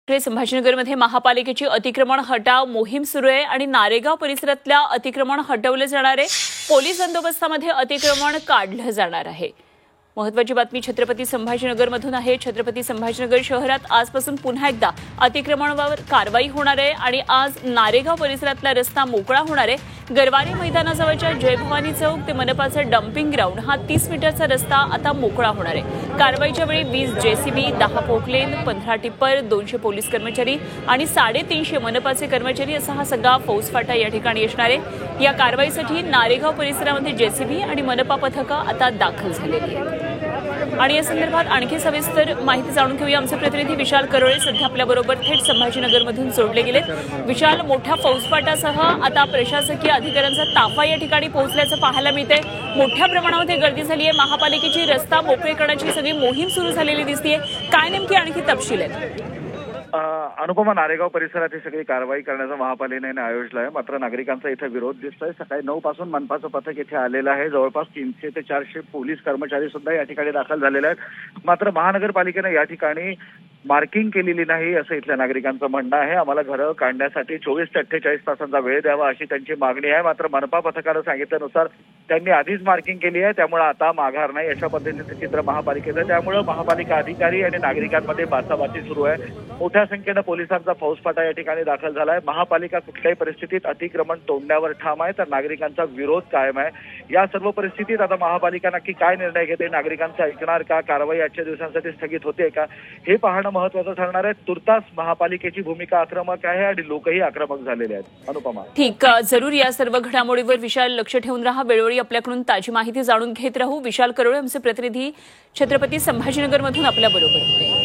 संभाजीनगरमध्ये महापालिकेची अतिक्रमण हटाव मोहीम सुरू आहे आणि नारेगाव परिसरातल्या अतिक्रमण हटवले जाणार आहे। पोलीस बंदोबस्तामध्ये अतिक्रमण काढलं जाणार आहे। महत्त्वाची बातमी छत्रपती संभाजीनगरमधून आहे। छत्रपती संभाजीनगर शहरात आजपासून पुन्हा एकदा अतिक्रमणावर कारवाई होणार आहे आणि आज नारेगाव परिसरातला रस्ता मोकळा होणार आहे। गरवारे मैदानाजवळच्या जय भवानी चौक ते मनपाचं डम्पिंग ग्राउंड हा 30 मीटरचा रस्ता आता मोकळा होणार आहे। कारवाईच्या वेळी 20 जेसीबी, 10 पोकलेन, 15 टिप्पर, 200 पोलीस कर्मचारी आणि 350 मनपाचे कर्मचारी असा हा सगळा फौजफाटा या ठिकाणी असणार आहे। या कारवाईसाठी नारेगाव परिसरामध्ये जेसीबी आणि मनपा पथकं आता दाखल झालेली आहेत। आणि या संदर्भात आणखी सविस्तर माहिती जाणून घेऊया। आमचे प्रतिनिधी विशाल करोळे सध्या आपल्याबरोबर थेट संभाजीनगरमधून जोडले गेलेत। विशाल, मोठ्या फौजफाटासह आता प्रशासकीय अधिकाऱ्यांचा ताफा या ठिकाणी पोहोचल्याचं पाहायला मिळते। मोठ्या प्रमाणामध्ये गर्दी झाली आहे। महापालिकेची रस्ता मोकळे करण्याची सगळी मोहीम सुरू झालेली दिसतेय। काय नेमकी आणखी तपशील आहेत? अनुपमा, नारेगाव परिसरात ही सगळी कारवाई करण्याचं महापालिकेने आयोजलं आहे। मात्र नागरिकांचा इथे विरोध दिसतोय। सकाळी 9 पासून मनपाचं पथक इथे आलेलं आहे। जवळपास 300 ते 400 पोलीस कर्मचारी सुद्धा या ठिकाणी दाखल झालेले आहेत। मात्र महानगरपालिकेने या ठिकाणी मार्किंग केलेली नाही असं इथल्या नागरिकांचं म्हणणं आहे। आम्हाला घरं काढण्यासाठी 24 ते 48 तासांचा वेळ द्यावा अशी त्यांची मागणी आहे। मात्र मनपा पथकानं सांगितल्यानुसार त्यांनी आधीच मार्किंग केली आहे, त्यामुळे आता माघार नाही अशा पद्धतीचं चित्र महापालिकेचं। त्यामुळे महापालिका अधिकारी आणि नागरिकांमध्ये बाचाबाची सुरू आहे। मोठ्या संख्येनं पोलिसांचा फौजफाटा या ठिकाणी दाखल झालाय। महापालिका कुठल्याही परिस्थितीत अतिक्रमण तोडण्यावर ठाम आहे, तर नागरिकांचा विरोध कायम आहे। या सर्व परिस्थितीत आता महापालिका नक्की काय निर्णय घेते, नागरिकांचा ऐकणार का, कारवाई आजच्या दिवसांसाठी स्थगित होते का, हे पाहणं महत्त्वाचं ठरणार आहे। तुर्तास महापालिकेची भूमिका आक्रमक आहे आणि लोकही आक्रमक झालेले आहेत। अनुपमा, ठीक, जरूर या सर्व घडामोडीवर विशाल लक्ष ठेवून राहा। वेळोवेळी आपल्याकडून ताजी माहिती जाणून घेत राहू। विशाल करोळे आमचे प्रतिनिधी छत्रपती संभाजीनगरमधून आपल्याबरोबर होते।